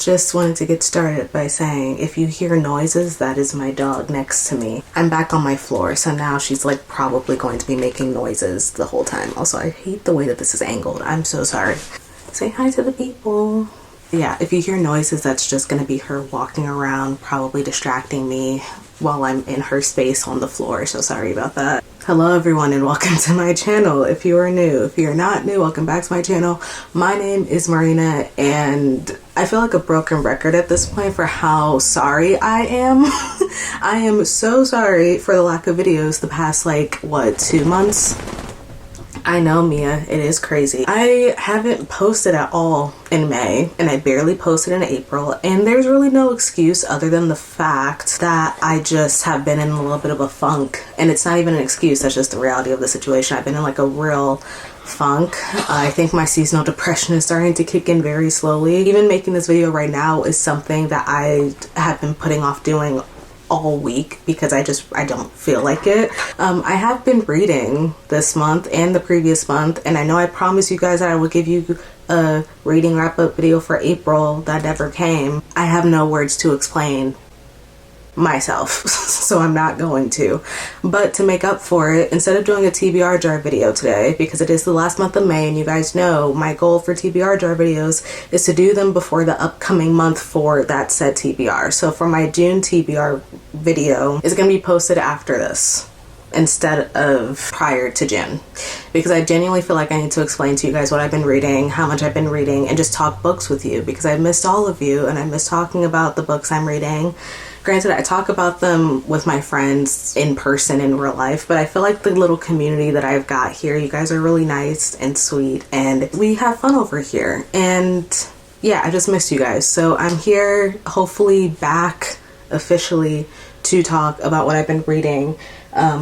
Just wanted to get started by saying if you hear noises, that is my dog next to me. I'm back on my floor, so now she's like probably going to be making noises the whole time. Also, I hate the way that this is angled. I'm so sorry. Say hi to the people. Yeah, if you hear noises, that's just gonna be her walking around, probably distracting me while I'm in her space on the floor, so sorry about that. Hello everyone and welcome to my channel. If you are new, if you're not new, welcome back to my channel. My name is Marina and I feel like a broken record at this point for how sorry I am. I am so sorry for the lack of videos the past like, what, 2 months? I know, Mia, it is crazy. I haven't posted at all in May and I barely posted in April, and there's really no excuse other than the fact that I just have been in a little bit of a funk. And it's not even an excuse, that's just the reality of the situation. I've been in like a real funk. I think my seasonal depression is starting to kick in very slowly. Even making this video right now is something that I have been putting off doing all week because I don't feel like it. I have been reading this month and the previous month, and I know I promised you guys that I would give you a reading wrap-up video for April. That never came. I have no words to explain myself, so I'm not going to. But to make up for it, instead of doing a TBR jar video today, because it is the last month of May and you guys know my goal for TBR jar videos is to do them before the upcoming month for that said TBR. So for my June TBR video, it's going to be posted after this instead of prior to June, because I genuinely feel like I need to explain to you guys what I've been reading, how much I've been reading, and just talk books with you, because I missed all of you and I miss talking about the books I'm reading. Granted, I talk about them with my friends in person in real life, but I feel like the little community that I've got here, you guys are really nice and sweet and we have fun over here. And yeah, I just missed you guys. So I'm here, hopefully back officially to talk about what I've been reading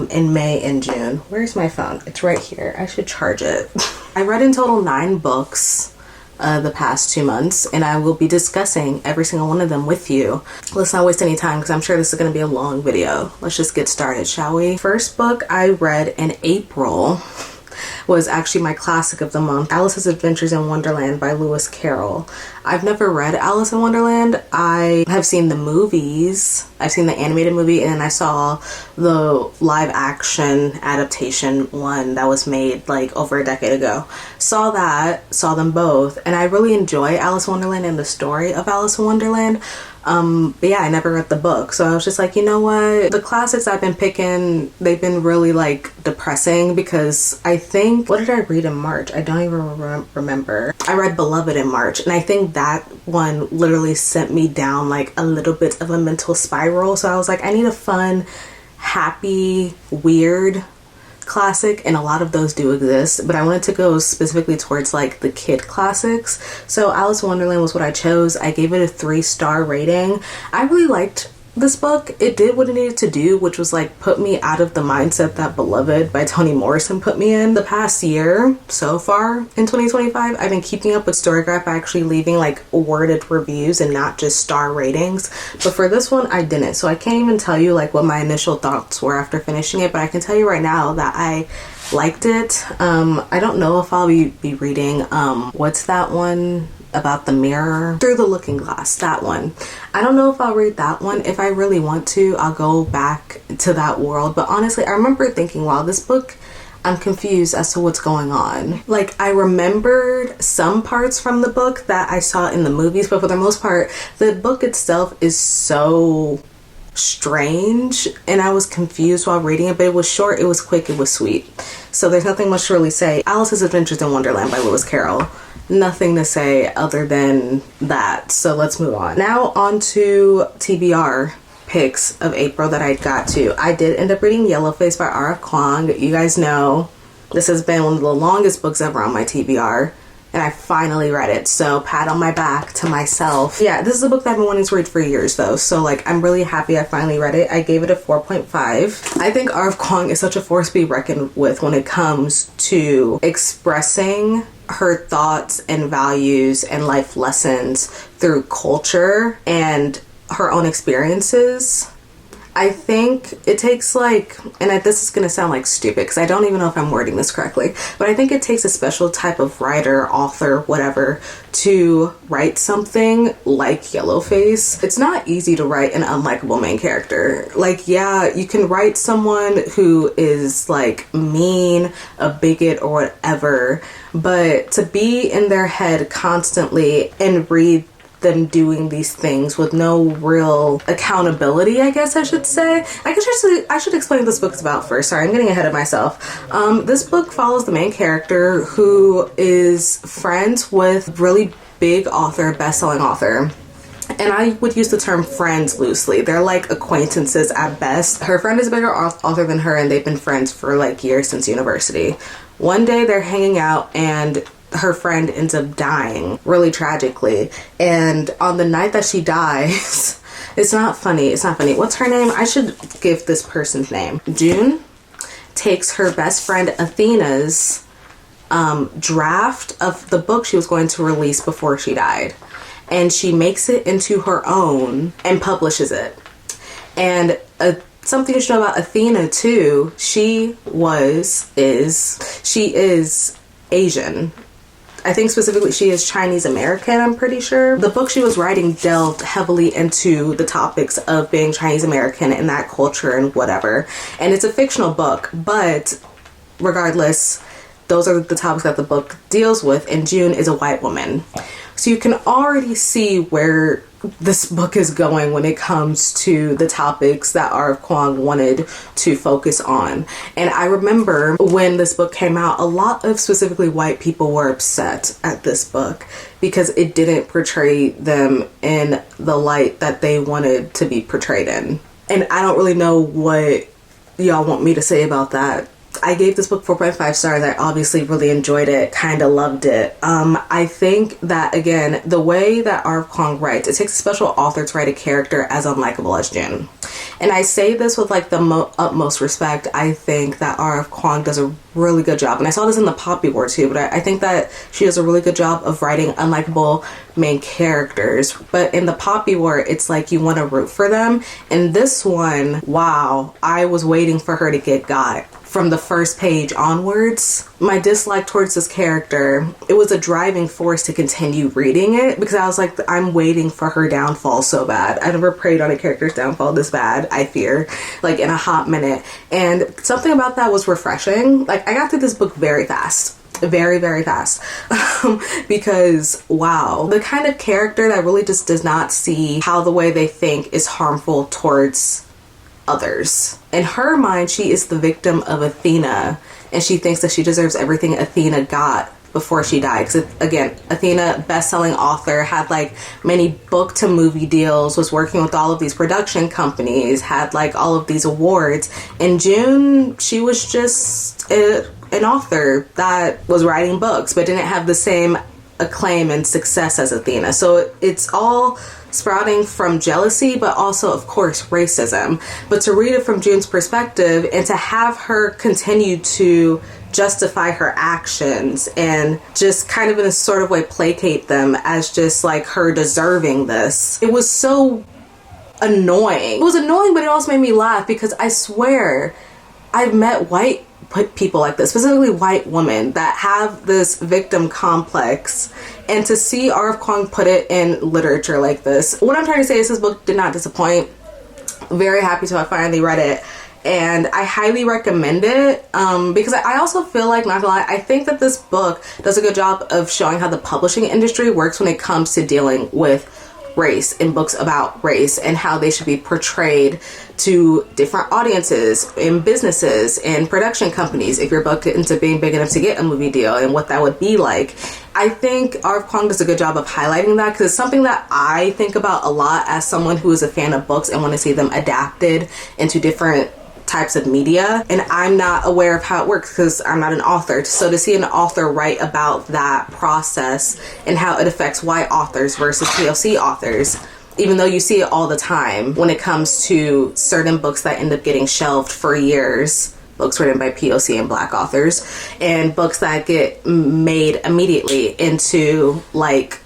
in May and June. Where's my phone? It's right here. I should charge it. I read in total 9 books the past 2 months, and I will be discussing every single one of them with you. Let's not waste any time because I'm sure this is going to be a long video. Let's just get started, shall we? First book I read in April was actually my classic of the month, Alice's Adventures in Wonderland by Lewis Carroll. I've never read Alice in Wonderland. I have seen the movies. I've seen the animated movie, and I saw the live action adaptation one that was made like over a decade ago. Saw them both, and I really enjoy Alice in Wonderland and the story of Alice in Wonderland. But yeah, I never read the book, so I was just like, you know what, the classics I've been picking, they've been really like depressing, because I think, what did I read in March? I don't even remember. I read Beloved in March, and I think that one literally sent me down like a little bit of a mental spiral. So I was like, I need a fun, happy, weird classic, and a lot of those do exist, but I wanted to go specifically towards like the kid classics. So Alice in Wonderland was what I chose. I gave it a 3-star rating. I really liked this book. It did what it needed to do, which was like put me out of the mindset that Beloved by Toni Morrison put me in. The past year so far in 2025, I've been keeping up with Storygraph, actually leaving like worded reviews and not just star ratings, but for this one I didn't. So I can't even tell you like what my initial thoughts were after finishing it, but I can tell you right now that I liked it. I don't know if I'll be reading what's that one about the mirror, Through the Looking Glass, that one. I don't know if I'll read that one. If I really want to, I'll go back to that world. But honestly, I remember thinking, wow, this book, I'm confused as to what's going on. Like, I remembered some parts from the book that I saw in the movies, but for the most part, the book itself is so strange, and I was confused while reading it, but it was short, it was quick, it was sweet. So there's nothing much to really say. Alice's Adventures in Wonderland by Lewis Carroll. Nothing to say other than that. So let's move on. Now on to TBR picks of April that I got to. I did end up reading Yellowface by R.F. Kuang. You guys know this has been one of the longest books ever on my TBR, and I finally read it. So pat on my back to myself. Yeah, this is a book that I've been wanting to read for years though. So like, I'm really happy I finally read it. I gave it a 4.5. I think R.F. Kuang is such a force to be reckoned with when it comes to expressing her thoughts and values and life lessons through culture and her own experiences. I think it takes like, and this is going to sound like stupid because I don't even know if I'm wording this correctly, but I think it takes a special type of writer, author, whatever, to write something like Yellowface. It's not easy to write an unlikable main character. Like, yeah, you can write someone who is like mean, a bigot, or whatever, but to be in their head constantly and read them doing these things with no real accountability, I guess I should say. I should explain what this book's about first. Sorry, I'm getting ahead of myself. This book follows the main character who is friends with really big author, best-selling author. And I would use the term friends loosely. They're like acquaintances at best. Her friend is a bigger author than her, and they've been friends for like years, since university. One day they're hanging out and her friend ends up dying really tragically. And on the night that she dies, it's not funny. What's her name? I should give this person's name. June takes her best friend Athena's draft of the book she was going to release before she died, and she makes it into her own and publishes it. And something you should know about Athena too, she is Asian. I think specifically she is Chinese American, I'm pretty sure. The book she was writing delved heavily into the topics of being Chinese American and that culture and whatever. And it's a fictional book, but regardless, those are the topics that the book deals with, and June is a white woman. So you can already see where this book is going when it comes to the topics that R.F. Kuang wanted to focus on. And I remember when this book came out, a lot of specifically white people were upset at this book because it didn't portray them in the light that they wanted to be portrayed in. And I don't really know what y'all want me to say about that. I gave this book 4.5 stars. I obviously really enjoyed it, kind of loved it. I think that, again, the way that R.F. Kuang writes, it takes a special author to write a character as unlikable as June. And I say this with like the utmost respect. I think that R.F. Kuang does a really good job. And I saw this in the Poppy War too, but I think that she does a really good job of writing unlikable main characters. But in the Poppy War, it's like you want to root for them. In this one, wow, I was waiting for her to get got. From the first page onwards, my dislike towards this character, it was a driving force to continue reading it because I was like, I'm waiting for her downfall so bad. I never prayed on a character's downfall this bad, I fear, like in a hot minute. And something about that was refreshing. Like, I got through this book very fast. Very, very fast. Because, wow, the kind of character that really just does not see how the way they think is harmful towards others. In her mind, she is the victim of Athena, and she thinks that she deserves everything Athena got before she died. Because again, Athena, best-selling author, had like many book to movie deals, was working with all of these production companies, had like all of these awards. And June, she was just an author that was writing books but didn't have the same acclaim and success as Athena. So it's all sprouting from jealousy, but also, of course, racism. But to read it from June's perspective and to have her continue to justify her actions and just kind of in a sort of way placate them as just like her deserving this, it was so annoying. It was annoying, but it also made me laugh because I swear I've met white people like this, specifically white women that have this victim complex, and to see R.F. Kuang put it in literature like this. What I'm trying to say is this book did not disappoint. Very happy to have finally read it, and I highly recommend it because I also feel like, not gonna lie, I think that this book does a good job of showing how the publishing industry works when it comes to dealing with race in books about race and how they should be portrayed to different audiences in businesses and production companies if your book ends up being big enough to get a movie deal and what that would be like. I think R.F. Kuang does a good job of highlighting that because it's something that I think about a lot as someone who is a fan of books and want to see them adapted into different types of media, and I'm not aware of how it works because I'm not an author. So to see an author write about that process and how it affects white authors versus POC authors, even though you see it all the time when it comes to certain books that end up getting shelved for years, books written by POC and black authors, and books that get made immediately into like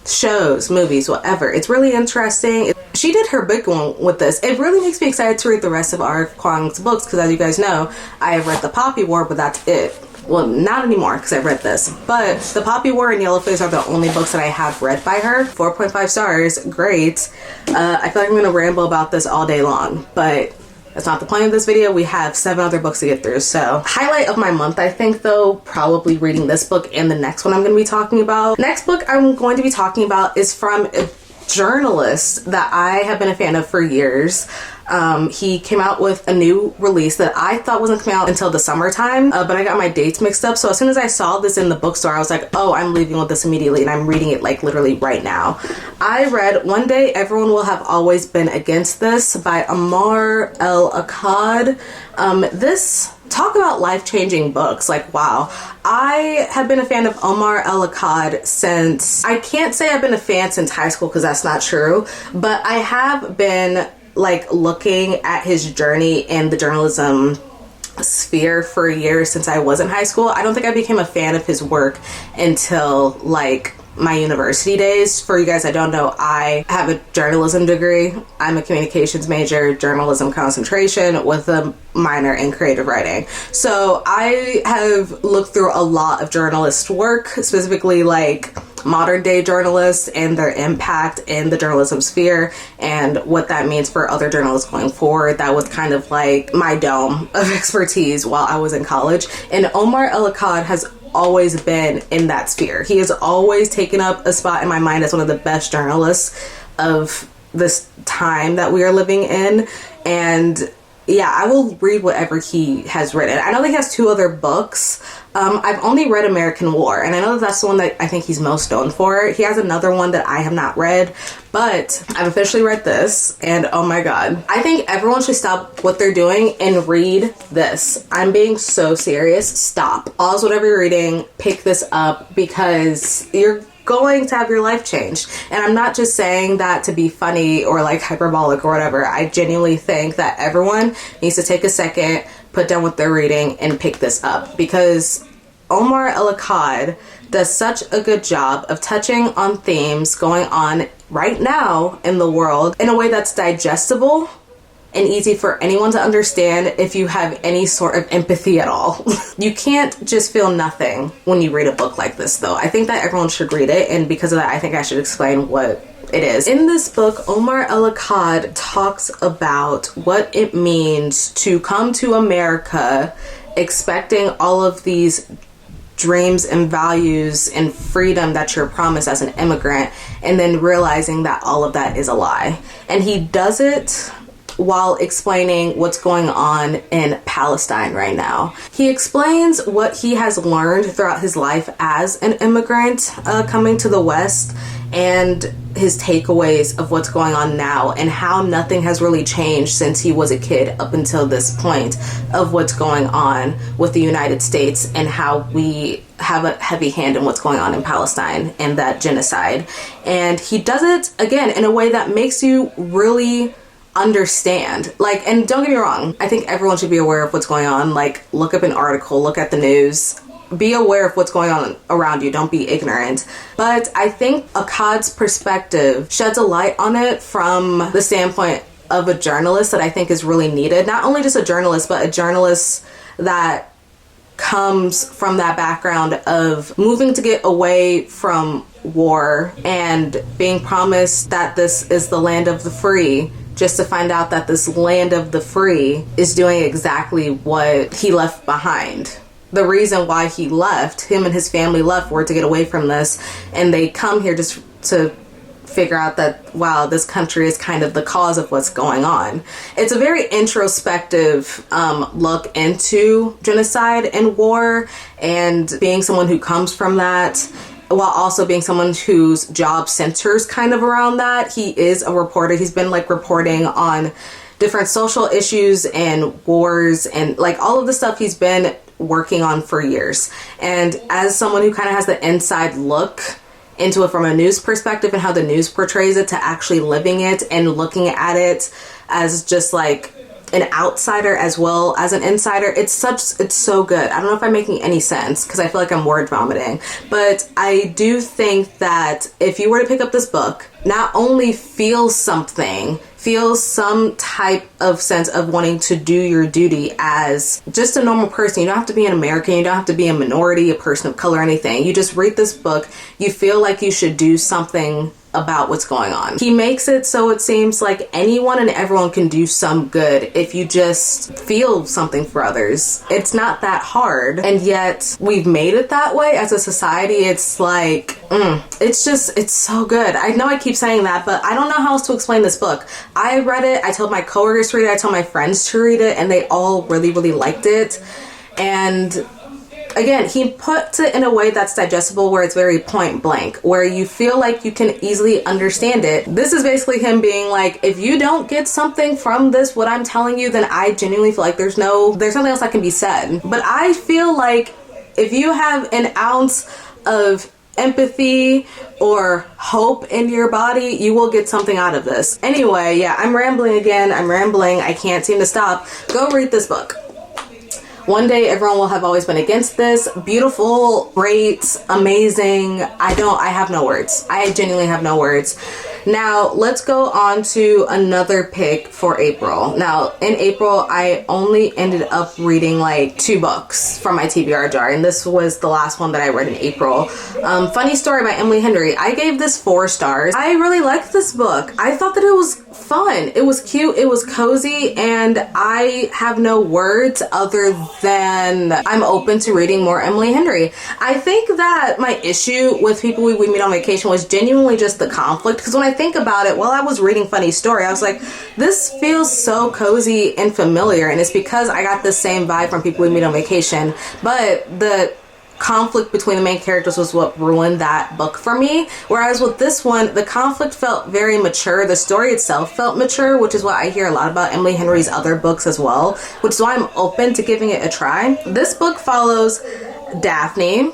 shows, movies, whatever. It's really interesting. She did her big one with this. It really makes me excited to read the rest of R. Kwang's books because, as you guys know, I have read The Poppy War, but that's it. Well, not anymore because I read this. But The Poppy War and Yellowface are the only books that I have read by her. 4.5 stars. Great. I feel like I'm going to ramble about this all day long, but that's not the point of this video. We have 7 other books to get through. So highlight of my month, I think, though, probably reading this book and the next one I'm going to be talking about. Next book I'm going to be talking about is from a journalist that I have been a fan of for years. He came out with a new release that I thought wasn't coming out until the summertime, but I got my dates mixed up. So as soon as I saw this in the bookstore, I was like, oh, I'm leaving with this immediately, and I'm reading it like literally right now. I read One Day Everyone Will Have Always Been Against This by Omar El-Akkad. This, talk about life-changing books. Like, wow. I have been a fan of Omar El-Akkad since, I can't say I've been a fan since high school because that's not true, but I have been like looking at his journey in the journalism sphere for years since I was in high school. I don't think I became a fan of his work until like my university days. For you guys that don't know, I have a journalism degree. I'm a communications major, journalism concentration with a minor in creative writing. So I have looked through a lot of journalist work, specifically like modern day journalists and their impact in the journalism sphere and what that means for other journalists going forward. That was kind of like my dome of expertise while I was in college. And Omar El-Akkad has always been in that sphere. He has always taken up a spot in my mind as one of the best journalists of this time that we are living in. And yeah, I will read whatever he has written. I know that he has 2 other books. I've only read American War, and I know that that's the one that I think he's most known for. He has another one that I have not read, but I've officially read this, and oh my god. I think everyone should stop what they're doing and read this. I'm being so serious. Stop. Pause whatever you're reading, pick this up, because you're going to have your life changed. And I'm not just saying that to be funny or like hyperbolic or whatever. I genuinely think that everyone needs to take a second, put down what they're reading, and pick this up, because Omar El-Akkad does such a good job of touching on themes going on right now in the world in a way that's digestible and easy for anyone to understand if you have any sort of empathy at all. You can't just feel nothing when you read a book like this, though. I think that everyone should read it, and because of that, I think I should explain what it is. In this book, Omar El-Akkad talks about what it means to come to America expecting all of these dreams and values and freedom that you're promised as an immigrant, and then realizing that all of that is a lie. And he does it while explaining what's going on in Palestine right now. He explains what he has learned throughout his life as an immigrant coming to the West, and his takeaways of what's going on now, and how nothing has really changed since he was a kid up until this point of what's going on with the United States, and how we have a heavy hand in what's going on in Palestine and that genocide. And he does it again in a way that makes you really understand. Like, and don't get me wrong, I think everyone should be aware of what's going on. Like, look up an article, look at the news, be aware of what's going on around you, don't be ignorant. But I think Akkad's perspective sheds a light on it from the standpoint of a journalist that I think is really needed. Not only just a journalist, but a journalist that comes from that background of moving to get away from war and being promised that this is the land of the free, just to find out that this land of the free is doing exactly what he left behind. The reason why he left, him and his family left, were to get away from this, and they come here just to figure out that, wow, this country is kind of the cause of what's going on. It's a very introspective look into genocide and war, and being someone who comes from that, while also being someone whose job centers kind of around that. He is a reporter. He's been like reporting on different social issues and wars and like all of the stuff he's been working on for years. And as someone who kind of has the inside look into it from a news perspective and how the news portrays it, to actually living it and looking at it as just like an outsider as well as an insider. It's so good. I don't know if I'm making any sense because I feel like I'm word vomiting, but I do think that if you were to pick up this book, not only feel some type of sense of wanting to do your duty as just a normal person. You don't have to be an American, you don't have to be a minority, a person of color, anything. You just read this book, you feel like you should do something about what's going on. He makes it so it seems like anyone and everyone can do some good if you just feel something for others. It's not that hard, and yet we've made it that way as a society. It's like, it's so good. I know I keep saying that, but I don't know how else to explain this book. I read it, I told my coworkers to read it, I told my friends to read it, and they all really, really liked it. And again, he puts it in a way that's digestible, where it's very point blank, where you feel like you can easily understand it. This is basically him being like, if you don't get something from this, what I'm telling you, then I genuinely feel like there's something else that can be said. But I feel like if you have an ounce of empathy or hope in your body, you will get something out of this. Anyway, yeah, I'm rambling again. I can't seem to stop. Go read this book. One day everyone will have always been against this. Beautiful, great, amazing. I have no words. I genuinely have no words. Now let's go on to another pick for April. Now in April, I only ended up reading like 2 books from my TBR jar, and this was the last one that I read in April. Funny Story by Emily Henry. I gave this 4 stars. I really liked this book. I thought that it was fun. It was cute. It was cozy, and I have no words other than I'm open to reading more Emily Henry. I think that my issue with People We Meet on Vacation was genuinely just the conflict, because when I think about it, while I was reading Funny Story, I was like, this feels so cozy and familiar, and it's because I got the same vibe from People We Meet on Vacation, but the conflict between the main characters was what ruined that book for me. Whereas with this one, the conflict felt very mature. The story itself felt mature, which is what I hear a lot about Emily Henry's other books as well, which is why I'm open to giving it a try. This book follows Daphne,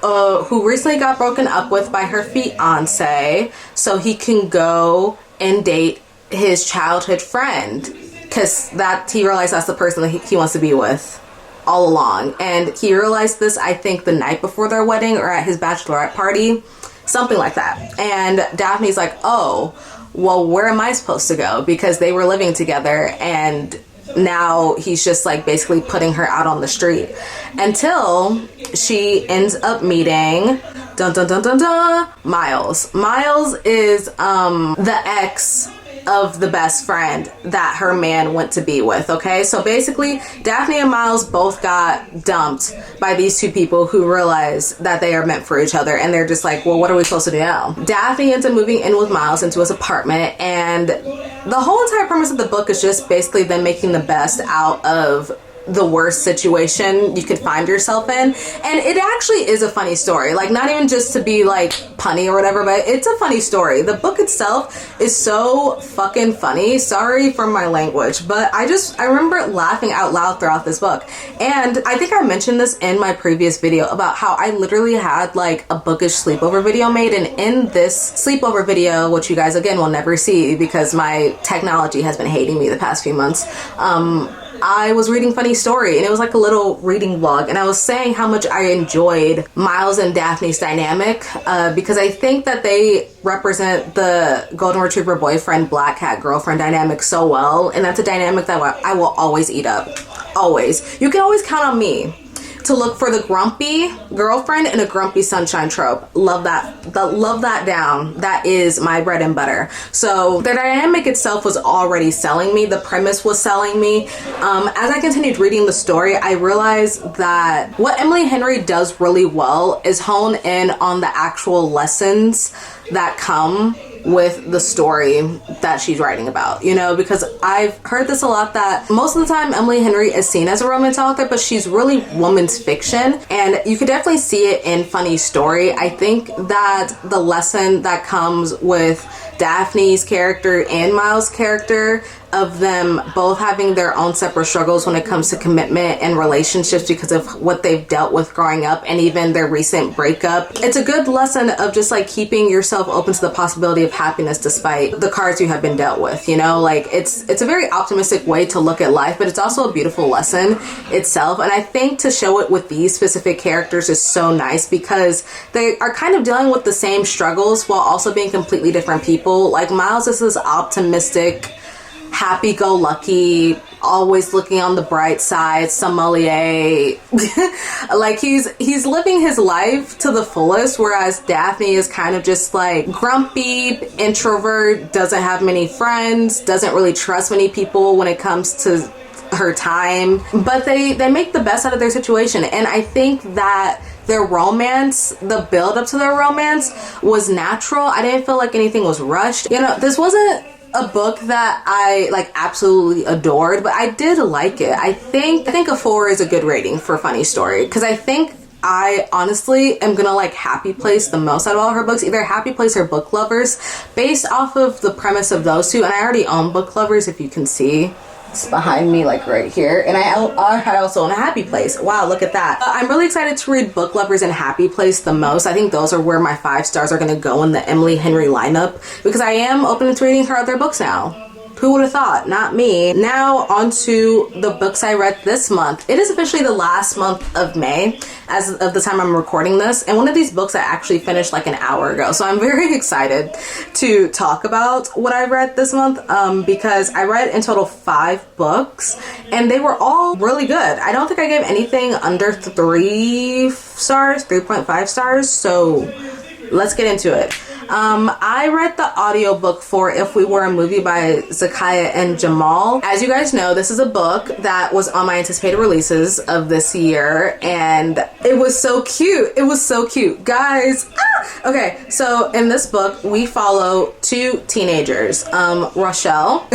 who recently got broken up with by her fiance so he can go and date his childhood friend, because he realized that's the person that he wants to be with all along. And he realized this, I think, the night before their wedding or at his bachelorette party, something like that. And Daphne's like, oh, well, where am I supposed to go? Because they were living together, and now he's just like basically putting her out on the street, until she ends up meeting Miles. Miles is the ex of the best friend that her man went to be with. Okay, so basically Daphne and Miles both got dumped by these 2 people who realize that they are meant for each other, and they're just like, well, what are we supposed to do now? Daphne ends up moving in with Miles into his apartment, and the whole entire premise of the book is just basically them making the best out of the worst situation you could find yourself in. And it actually is a funny story, like not even just to be like punny or whatever, but it's a funny story. The book itself is so fucking funny. Sorry for my language, but I remember laughing out loud throughout this book. And I think I mentioned this in my previous video about how I literally had like a bookish sleepover video made, and in this sleepover video, which you guys again will never see because my technology has been hating me the past few months, I was reading Funny Story, and it was like a little reading vlog, and I was saying how much I enjoyed Miles and Daphne's dynamic, because I think that they represent the golden retriever boyfriend, black cat girlfriend dynamic so well, and that's a dynamic that I will always eat up. Always. You can always count on me to look for the grumpy girlfriend and a grumpy sunshine trope. Love that. Love that down. That is my bread and butter. So the dynamic itself was already selling me. The premise was selling me. As I continued reading the story, I realized that what Emily Henry does really well is hone in on the actual lessons that come with the story that she's writing about, you know, because I've heard this a lot, that most of the time Emily Henry is seen as a romance author, but she's really woman's fiction, and you could definitely see it in Funny Story. I think that the lesson that comes with Daphne's character and Miles' character, of them both having their own separate struggles when it comes to commitment and relationships because of what they've dealt with growing up and even their recent breakup. It's a good lesson of just like keeping yourself open to the possibility of happiness despite the cards you have been dealt with, you know? Like it's a very optimistic way to look at life, but it's also a beautiful lesson itself. And I think to show it with these specific characters is so nice because they are kind of dealing with the same struggles while also being completely different people. Like Miles is this optimistic, happy-go-lucky, always looking on the bright side, sommelier. Like he's living his life to the fullest, whereas Daphne is kind of just like grumpy, introvert, doesn't have many friends, doesn't really trust many people when it comes to her time. But they make the best out of their situation, and I think that their romance, the build up to their romance was natural. I didn't feel like anything was rushed. You know, this wasn't a book that I like absolutely adored, but I did like it. I think a 4 is a good rating for funny story, because I think I honestly am gonna like Happy Place the most out of all her books, either Happy Place or Book Lovers, based off of the premise of those two. And I already own Book Lovers, if you can see. It's behind me, like right here. And I also own a Happy Place. Wow, look at that. I'm really excited to read Book Lovers and Happy Place the most. I think those are where my 5 stars are going to go in the Emily Henry lineup, because I am open to reading her other books now. Who would have thought? Not me. Now on to the books I read this month. It is officially the last month of May as of the time I'm recording this, and one of these books I actually finished like an hour ago. So I'm very excited to talk about what I read this month because I read in total 5 books and they were all really good. I don't think I gave anything under 3 stars, 3.5 stars. So let's get into it. I read the audiobook for If We Were a Movie by Zakaya and Jamal. As you guys know, this is a book that was on my anticipated releases of this year, and it was so cute. It was so cute, guys. Okay, so in this book, we follow 2 teenagers. Rochelle.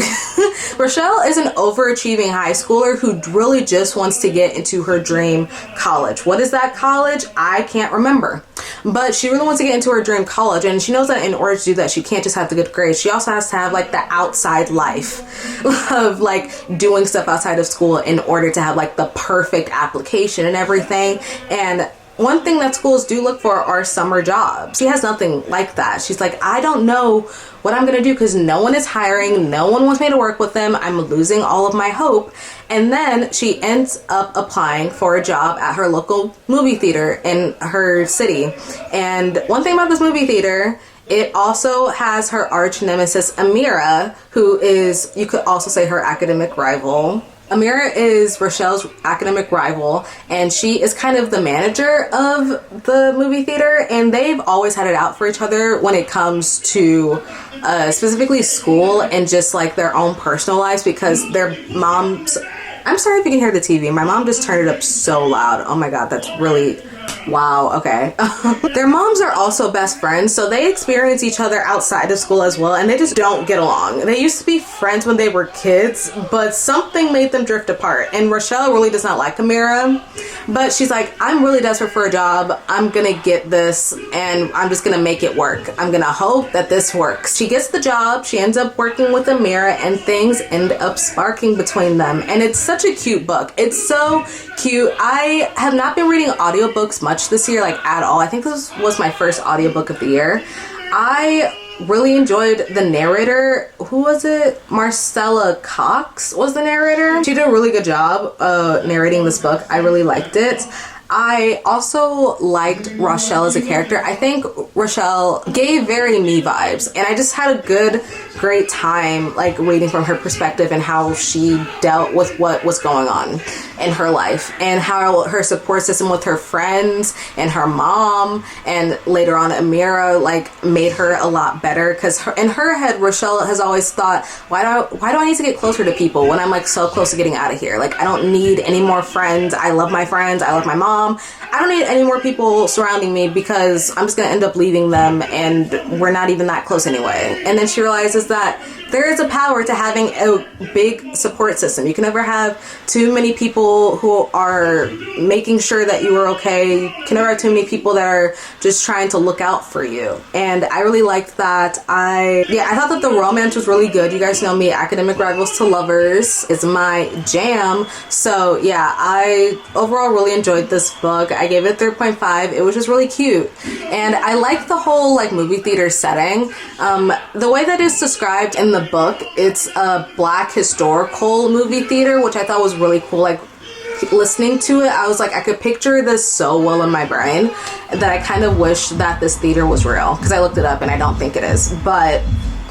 Rochelle is an overachieving high schooler who really just wants to get into her dream college. What is that college? I can't remember. But she really wants to get into her dream college, and she knows that in order to do that, she can't just have the good grades. She also has to have like the outside life of like doing stuff outside of school in order to have like the perfect application and everything. And one thing that schools do look for are summer jobs. She has nothing like that. She's like, I don't know what I'm gonna do because no one is hiring, no one wants me to work with them, I'm losing all of my hope. And then she ends up applying for a job at her local movie theater in her city. And one thing about this movie theater, it also has her arch nemesis Amira, who is, you could also say, her academic rival. Amira is Rochelle's academic rival, and she is kind of the manager of the movie theater, and they've always had it out for each other when it comes to specifically school and just like their own personal lives, because their moms, I'm sorry if you can hear the TV, my mom just turned it up so loud. Oh my god, that's really, wow, okay. Their moms are also best friends, so they experience each other outside of school as well, and they just don't get along. They used to be friends when they were kids, but something made them drift apart, and Rochelle really does not like Amira, but she's like, I'm really desperate for a job, I'm gonna get this, and I'm just gonna make it work. I'm gonna hope that this works. She gets the job, she ends up working with Amira, and things end up sparking between them, and it's such a cute book. It's so cute. I have not been reading audiobooks much this year, like at all. I think this was my first audiobook of the year. I really enjoyed the narrator. Who was it? Marcella Cox was the narrator. She did a really good job narrating this book. I really liked it. I also liked Rochelle as a character. I think Rochelle gave very me vibes, and I just had a great time like reading from her perspective and how she dealt with what was going on in her life, and how her support system with her friends and her mom, and later on Amira, like made her a lot better, because in her head Rochelle has always thought, why do I need to get closer to people when I'm like so close to getting out of here? Like, I don't need any more friends. I love my friends, I love my mom. I don't need any more people surrounding me because I'm just gonna end up leaving them and we're not even that close anyway. And then she realizes that there is a power to having a big support system. You can never have too many people who are making sure that you are okay. You can never have too many people that are just trying to look out for you. And I really liked that. I thought that the romance was really good. You guys know me, academic rivals to lovers is my jam. So yeah, I overall really enjoyed this book. I gave it 3.5. It was just really cute. And I liked the whole like movie theater setting. The way that it's described in the book, it's a black historical movie theater, which I thought was really cool. Like listening to it, I was like, I could picture this so well in my brain that I kind of wish that this theater was real, because I looked it up and I don't think it is, but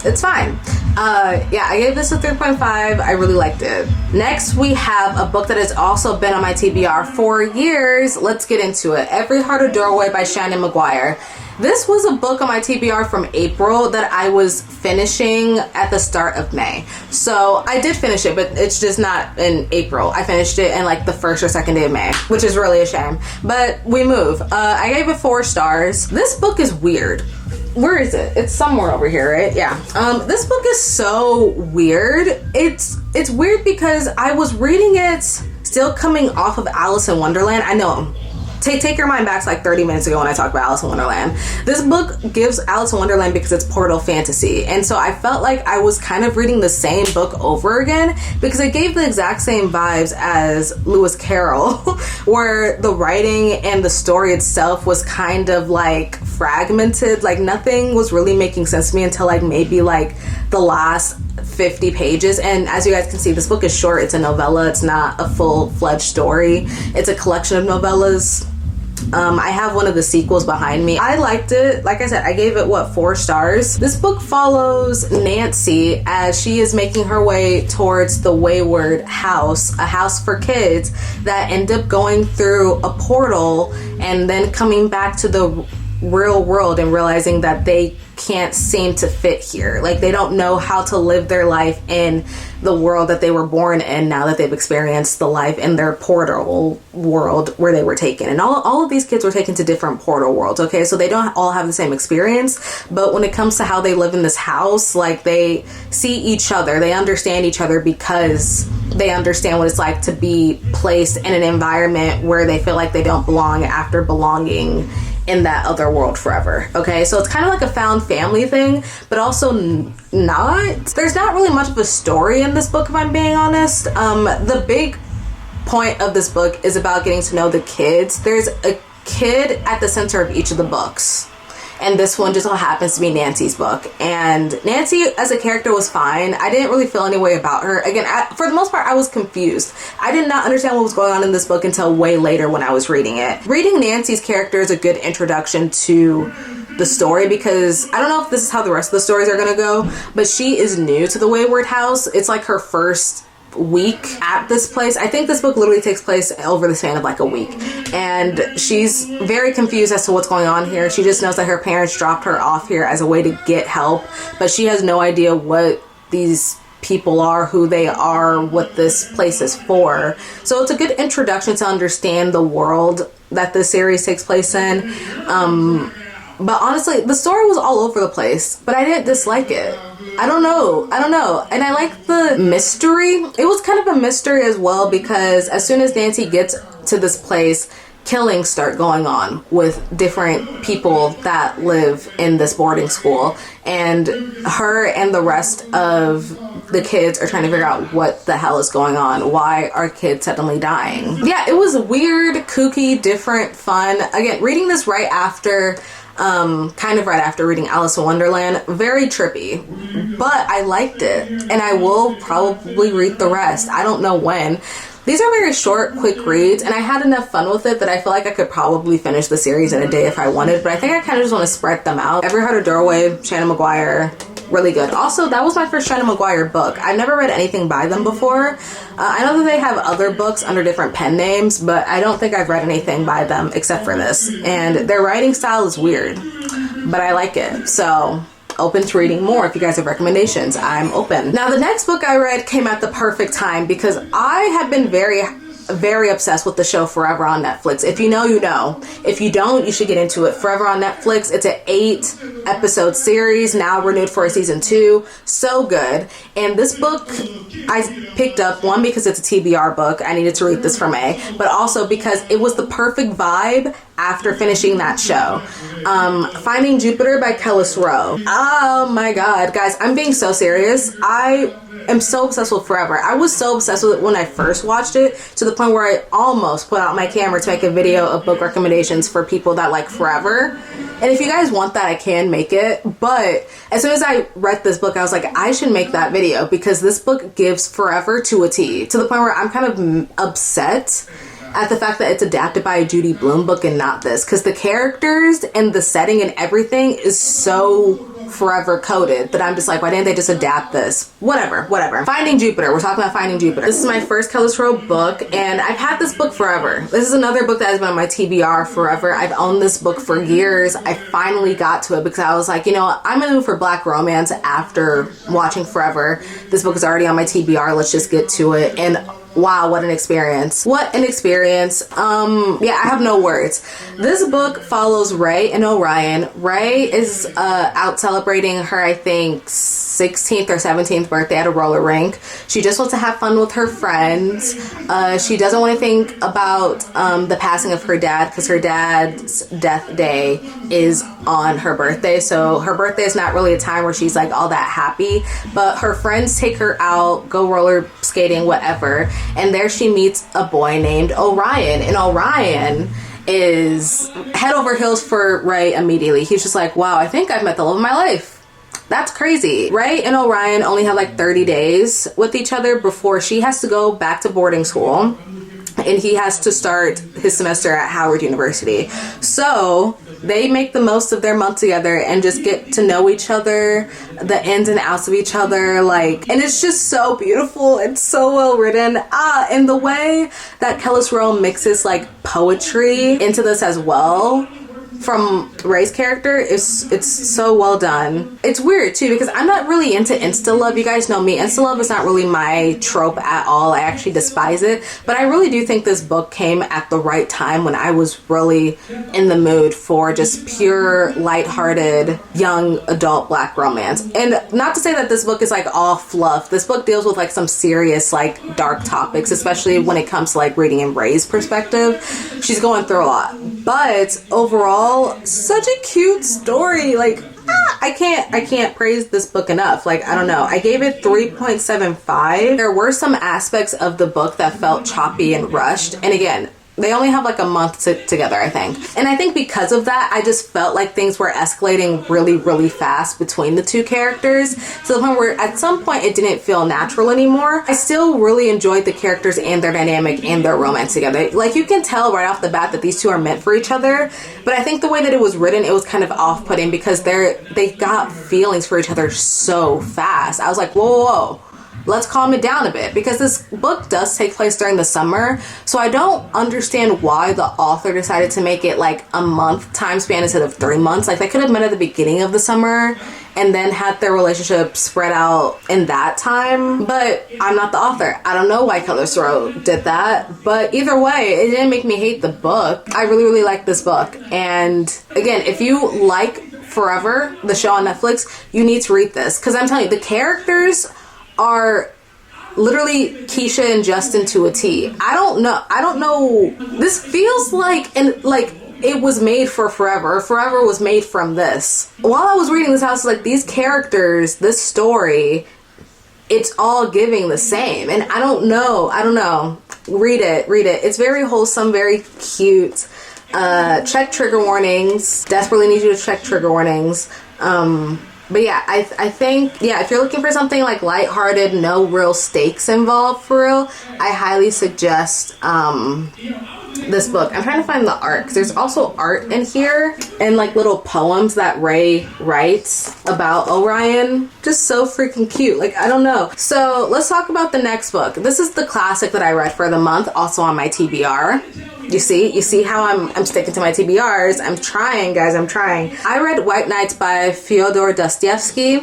it's fine. Yeah, I gave this a 3.5. I really liked it. Next, we have a book that has also been on my TBR for years. Let's get into it. Every Heart a Doorway by Shannon McGuire. This was a book on my TBR from April that I was finishing at the start of May. So I did finish it, but it's just not in April. I finished it in like the first or second day of May, which is really a shame. But we move. I gave it 4 stars. This book is weird. Where is it? It's somewhere over here, right? Yeah. This book is so weird. It's weird because I was reading it still coming off of Alice in Wonderland. I know. Take your mind back to like 30 minutes ago when I talked about Alice in Wonderland. This book gives Alice in Wonderland because it's portal fantasy. And so I felt like I was kind of reading the same book over again because it gave the exact same vibes as Lewis Carroll, where the writing and the story itself was kind of like fragmented. Like nothing was really making sense to me until like maybe like the last 50 pages. And as you guys can see, this book is short. It's a novella. It's not a full-fledged story. It's a collection of novellas. I have one of the sequels behind me. I liked it. Like I said, I gave it 4 stars. This book follows Nancy as she is making her way towards the Wayward House, a house for kids that end up going through a portal and then coming back to the real world and realizing that they can't seem to fit here. Like they don't know how to live their life in the world that they were born in now that they've experienced the life in their portal world where they were taken. And all of these kids were taken to different portal worlds, okay? So they don't all have the same experience, but when it comes to how they live in this house, like they see each other, they understand each other because they understand what it's like to be placed in an environment where they feel like they don't belong after belonging in that other world forever. Okay, so it's kind of like a found family thing, but also not. There's not really much of a story in this book, if I'm being honest. The big point of this book is about getting to know the kids. There's a kid at the center of each of the books, and this one just all happens to be Nancy's book. And Nancy as a character was fine. I didn't really feel any way about her. Again, for the most part, I was confused. I did not understand what was going on in this book until way later when I was reading it. Reading Nancy's character is a good introduction to the story because I don't know if this is how the rest of the stories are gonna go, but she is new to the Wayward House. It's like her first week at this place. I think this book literally takes place over the span of like a week, and she's very confused as to what's going on here. She just knows that her parents dropped her off here as a way to get help, but she has no idea what these people are, who they are, what this place is for. So it's a good introduction to understand the world that this series takes place in. But honestly, the story was all over the place, but I didn't dislike it. I don't know. And I like the mystery. It was kind of a mystery as well because as soon as Nancy gets to this place, killings start going on with different people that live in this boarding school. And her and the rest of the kids are trying to figure out what the hell is going on. Why are kids suddenly dying? Yeah, it was weird, kooky, different, fun. Again, reading this right after reading Alice in Wonderland, very trippy, but I liked it and I will probably read the rest. I don't know when. These are very short, quick reads, and I had enough fun with it that I feel like I could probably finish the series in a day if I wanted, but I think I kind of just want to spread them out. Every Heart a Doorway, Shannon McGuire, really good. Also, that was my first Shannon McGuire book. I've never read anything by them before. I know that they have other books under different pen names, but I don't think I've read anything by them except for this. And their writing style is weird, but I like it. So open to reading more. If you guys have recommendations, I'm open. Now, the next book I read came at the perfect time because I have been very very obsessed with the show Forever on Netflix. If you know, you know. If you don't, you should get into it. Forever on Netflix. It's an 8-episode series, now renewed for a season 2. So good. And this book I picked up, one, because it's a TBR book. I needed to read this for May, but also because it was the perfect vibe after finishing that show. Finding Jupiter by Kellis Rowe. Oh my god, guys, I'm being so serious. I am so obsessed with Forever. I was so obsessed with it when I first watched it, to the point where I almost put out my camera to make a video of book recommendations for people that like Forever. And if you guys want that, I can make it. But as soon as I read this book, I was like, I should make that video, because this book gives Forever to a T, to the point where I'm kind of upset at the fact that it's adapted by a Judy Blume book and not this, because the characters and the setting and everything is so Forever coded that I'm just like, why didn't they just adapt this? Whatever. Finding Jupiter. We're talking about Finding Jupiter. This is my first Kellis Rowe book, and I've had this book forever. This is another book that has been on my TBR forever. I've owned this book for years. I finally got to it because I was like, you know what? I'm gonna move for Black romance after watching Forever. This book is already on my TBR. Let's just get to it. And wow, what an experience. What an experience. Yeah, I have no words. This book follows Ray and Orion. Ray is out celebrating her, I think, 16th or 17th birthday at a roller rink. She just wants to have fun with her friends. She doesn't want to think about the passing of her dad, because her dad's death day is on her birthday. So her birthday is not really a time where she's like all that happy, but her friends take her out, go roller skating, whatever. And there she meets a boy named Orion, and Orion is head over heels for Ray immediately. He's just like, wow, I think I've met the love of my life. That's crazy. Ray and Orion only have like 30 days with each other before she has to go back to boarding school, and he has to start his semester at Howard University. So they make the most of their month together and just get to know each other, the ins and outs of each other, like, and it's just so beautiful. It's so well written. And the way that Kellis Rowe mixes like poetry into this as well from Ray's character it's so well done. It's weird too, because I'm not really into insta love. You guys know me. Insta love is not really my trope at all. I actually despise it. But I really do think this book came at the right time, when I was really in the mood for just pure, lighthearted, young adult Black romance. And not to say that this book is like all fluff. This book deals with like some serious, like dark topics, especially when it comes to like reading in Ray's perspective. She's going through a lot. But overall, such a cute story. Like, I can't praise this book enough. Like, I don't know. I gave it 3.75. There were some aspects of the book that felt choppy and rushed. And again, they only have like a month together, I think. And I think because of that, I just felt like things were escalating really, really fast between the two characters, to the point where at some point it didn't feel natural anymore. I still really enjoyed the characters and their dynamic and their romance together. Like, you can tell right off the bat that these two are meant for each other. But I think the way that it was written, it was kind of off-putting, because they got feelings for each other so fast. I was like, whoa. Let's calm it down a bit, because this book does take place during the summer, so I don't understand why the author decided to make it like a month time span instead of 3 months. Like, they could have met at the beginning of the summer and then had their relationship spread out in that time. But I'm not the author. I don't know why Kellis Rowe did that, but either way, it didn't make me hate the book. I really, really like this book. And again, if you like Forever, the show on Netflix, you need to read this, because I'm telling you, the characters are literally Keisha and Justin to a T. I don't know. This feels like it was made for Forever. Forever was made from this. While I was reading this, I was like, these characters, this story, it's all giving the same. And I don't know. Read it. It's very wholesome, very cute. Check trigger warnings. Desperately need you to check trigger warnings. But yeah, I think, yeah, if you're looking for something like lighthearted, no real stakes involved for real, I highly suggest this book. I'm trying to find the art, because there's also art in here and like little poems that Ray writes about Orion. Just so freaking cute. Like, I don't know. So let's talk about the next book. This is the classic that I read for the month, also on my TBR. You see how I'm sticking to my TBRs. I'm trying, guys. I'm trying. I read White Nights by Fyodor Dostoevsky.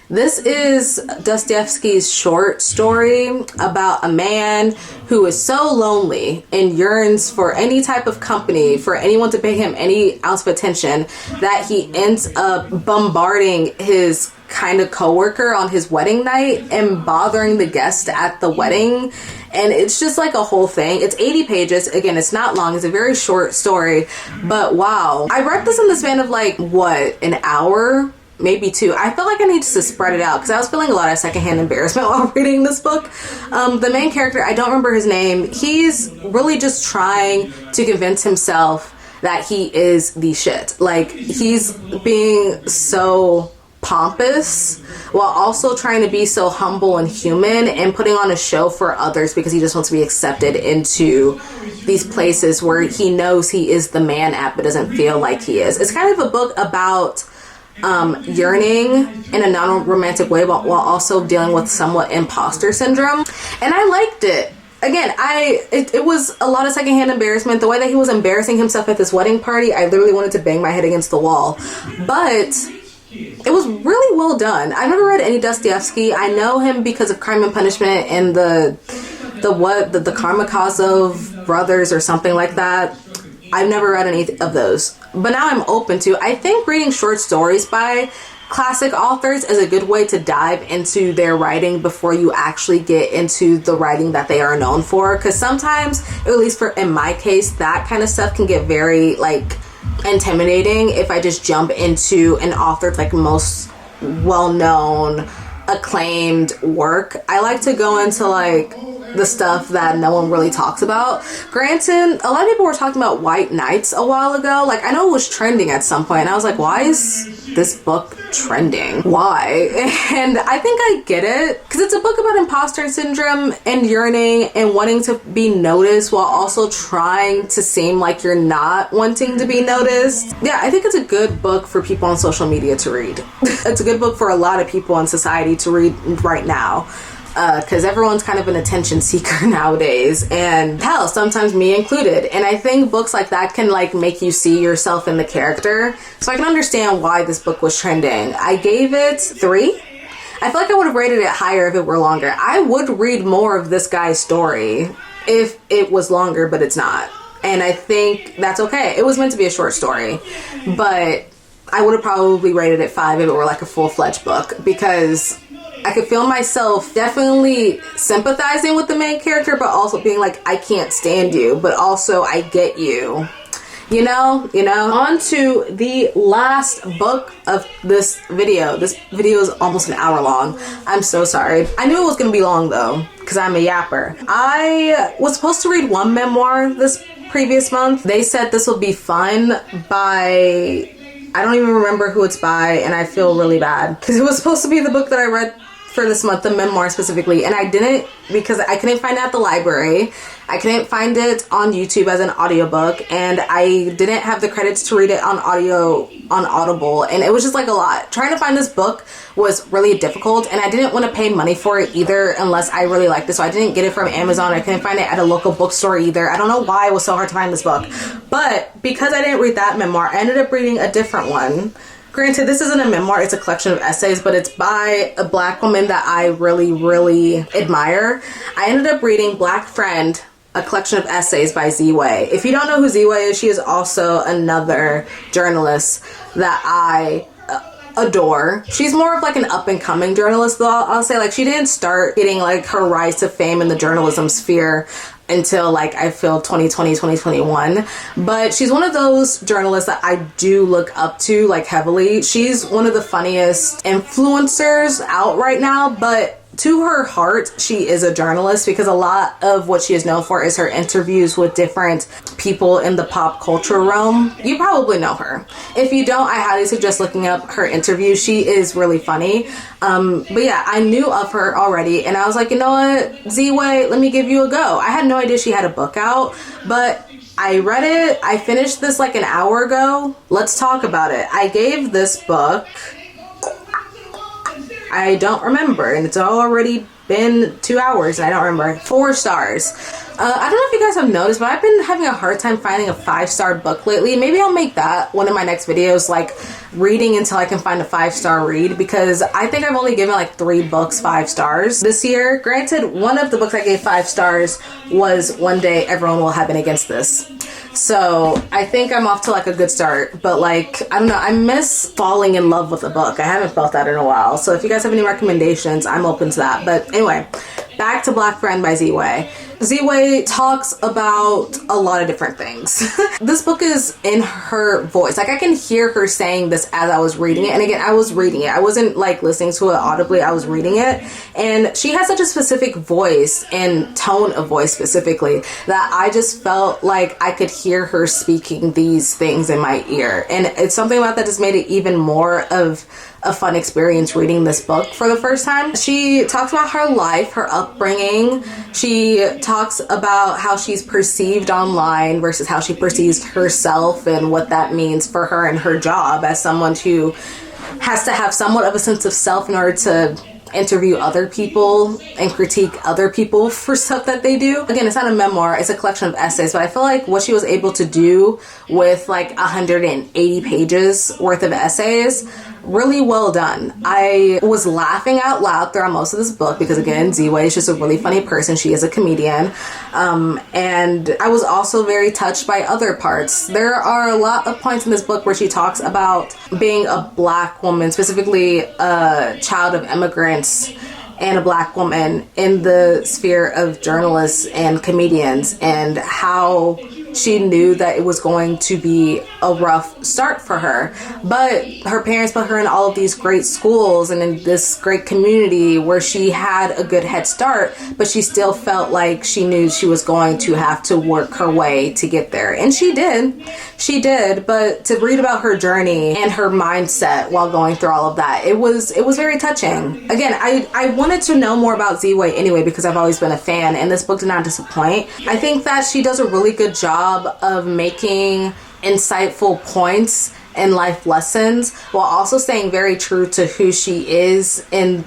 This is Dostoevsky's short story about a man who is so lonely and yearns for any type of company, for anyone to pay him any ounce of attention, that he ends up bombarding his kind of coworker on his wedding night and bothering the guests at the wedding. And it's just like a whole thing. It's 80 pages. Again, it's not long. It's a very short story. But wow. I read this in the span of like, what, an hour? Maybe 2. I felt like I needed to spread it out because I was feeling a lot of secondhand embarrassment while reading this book. The main character, I don't remember his name. He's really just trying to convince himself that he is the shit. Like, he's being so pompous while also trying to be so humble and human and putting on a show for others because he just wants to be accepted into these places where he knows he is the man at but doesn't feel like he is. It's kind of a book about yearning in a non-romantic way while also dealing with somewhat imposter syndrome, and I liked it. Again, it was a lot of secondhand embarrassment. The way that he was embarrassing himself at this wedding party, I literally wanted to bang my head against the wall, but it was really well done. I've never read any Dostoevsky. I know him because of Crime and Punishment and the Karamazov brothers or something like that. I've never read any of those, but now I'm open to. I think reading short stories by classic authors is a good way to dive into their writing before you actually get into the writing that they are known for. Because sometimes, at least in my case, that kind of stuff can get very like intimidating if I just jump into an author's like most well-known, acclaimed work. I like to go into like the stuff that no one really talks about. Granted, a lot of people were talking about White Knights a while ago. Like, I know it was trending at some point, and I was like, why is this book trending? Why? And I think I get it, because it's a book about imposter syndrome and yearning and wanting to be noticed while also trying to seem like you're not wanting to be noticed. Yeah, I think it's a good book for people on social media to read. It's a good book for a lot of people in society to read right now. Because everyone's kind of an attention seeker nowadays, and hell, sometimes me included. And I think books like that can like make you see yourself in the character. So I can understand why this book was trending. I gave it 3. I feel like I would have rated it higher if it were longer. I would read more of this guy's story if it was longer, but it's not. And I think that's okay. It was meant to be a short story, but I would have probably rated it 5 if it were like a full-fledged book, because I could feel myself definitely sympathizing with the main character, but also being like, I can't stand you, but also I get you. You know? On to the last book of this video. This video is almost an hour long. I'm so sorry. I knew it was going to be long though, because I'm a yapper. I was supposed to read one memoir this previous month. They said this will be fun by, I don't even remember who it's by, and I feel really bad, because it was supposed to be the book that I read for this month, the memoir specifically, and I didn't, because I couldn't find it at the library. I couldn't find it on YouTube as an audiobook, and I didn't have the credits to read it on Audible, and it was just like a lot. Trying to find this book was really difficult, and I didn't want to pay money for it either unless I really liked it, so I didn't get it from Amazon. I couldn't find it at a local bookstore either. I don't know why it was so hard to find this book, but because I didn't read that memoir, I ended up reading a different one. Granted, this isn't a memoir, it's a collection of essays, but it's by a Black woman that I really, really admire. I ended up reading Black Friend, a collection of essays by Z-Way. If you don't know who Z-Way is, she is also another journalist that I adore. She's more of like an up-and-coming journalist though. I'll say, like, she didn't start getting like her rise to fame in the journalism sphere until like I feel 2020, 2021, but she's one of those journalists that I do look up to like heavily. She's one of the funniest influencers out right now, but to her heart, she is a journalist, because a lot of what she is known for is her interviews with different people in the pop culture realm. You probably know her. If you don't, I highly suggest looking up her interviews. She is really funny. But yeah, I knew of her already, and I was like, you know what, Z-Way, let me give you a go. I had no idea she had a book out, but I read it. I finished this like an hour ago. Let's talk about it. I gave this book I don't remember, and it's already been 2 hours and I don't remember. 4 stars. I don't know if you guys have noticed, but I've been having a hard time finding a 5-star book lately. Maybe I'll make that one of my next videos, like reading until I can find a 5-star read, because I think I've only given like 3 books 5 stars this year. Granted, one of the books I gave 5 stars was One Day Everyone Will Have Been Against This. So I think I'm off to like a good start, but like, I don't know, I miss falling in love with a book. I haven't felt that in a while. So if you guys have any recommendations, I'm open to that. But anyway, back to Black Friend by Z-Way. Z-Way talks about a lot of different things. This book is in her voice. Like, I can hear her saying this as I was reading it. And again, I was reading it. I wasn't like listening to it audibly. I was reading it. And she has such a specific voice and tone of voice specifically that I just felt like I could hear her speaking these things in my ear. And it's something about that just made it even more of a fun experience reading this book for the first time. She talks about her life, her upbringing. She talks about how she's perceived online versus how she perceives herself and what that means for her and her job as someone who has to have somewhat of a sense of self in order to interview other people and critique other people for stuff that they do. Again, it's not a memoir, it's a collection of essays, but I feel like what she was able to do with like 180 pages worth of essays, really well done. I was laughing out loud throughout most of this book because, again, Z-Way is just a really funny person. She is a comedian. And I was also very touched by other parts. There are a lot of points in this book where she talks about being a Black woman, specifically a child of immigrants and a Black woman in the sphere of journalists and comedians, and how she knew that it was going to be a rough start for her, but her parents put her in all of these great schools and in this great community where she had a good head start, but she still felt like she knew she was going to have to work her way to get there. And she did, but to read about her journey and her mindset while going through all of that, it was very touching. Again, I wanted to know more about Z-Way anyway because I've always been a fan, and this book did not disappoint. I think that she does a really good job of making insightful points and life lessons while also staying very true to who she is in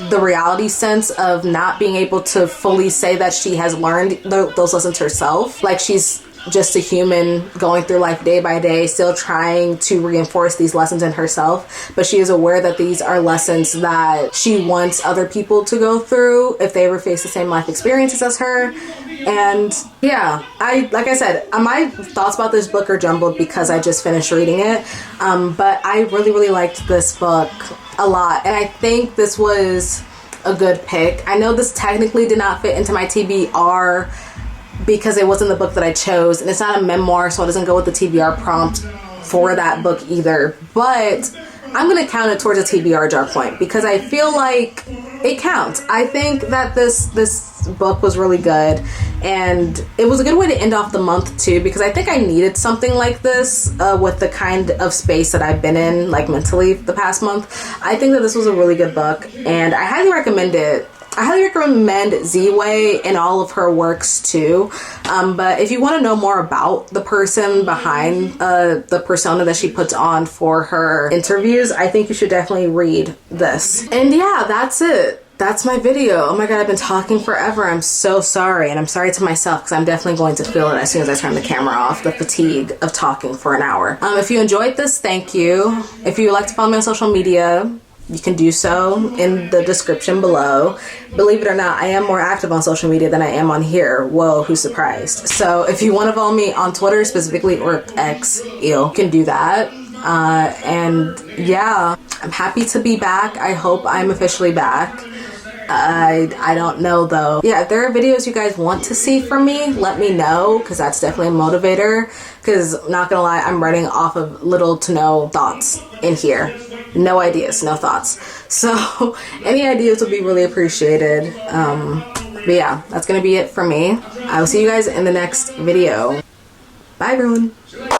the reality sense of not being able to fully say that she has learned those lessons herself. Like, she's just a human going through life day by day, still trying to reinforce these lessons in herself, but she is aware that these are lessons that she wants other people to go through if they ever face the same life experiences as her. And yeah, like I said, my thoughts about this book are jumbled because I just finished reading it, but I really liked this book a lot, and I think this was a good pick. I know this technically did not fit into my TBR because it wasn't the book that I chose, and it's not a memoir, so it doesn't go with the TBR prompt for that book either, but I'm going to count it towards a TBR jar point because I feel like it counts. I think that this book was really good, and it was a good way to end off the month too, because I think I needed something like this with the kind of space that I've been in, like mentally, the past month. I think that this was a really good book, and I highly recommend it. I highly recommend Z-Way and all of her works too, but if you want to know more about the person behind the persona that she puts on for her interviews, I think you should definitely read this. And yeah, that's it. That's my video. Oh my god, I've been talking forever. I'm so sorry, and I'm sorry to myself because I'm definitely going to feel it as soon as I turn the camera off, the fatigue of talking for an hour. If you enjoyed this, thank you. If you would like to follow me on social media, you can do so in the description below. Believe it or not, I am more active on social media than I am on here. Whoa, who's surprised? So if you want to follow me on Twitter specifically, or X, you can do that. And yeah, I'm happy to be back. I hope I'm officially back. I don't know though. Yeah, if there are videos you guys want to see from me, let me know, because that's definitely a motivator. Because not gonna lie, I'm running off of little to no thoughts in here. No ideas, no thoughts. So any ideas would be really appreciated. But yeah, that's gonna be it for me. I will see you guys in the next video. Bye everyone.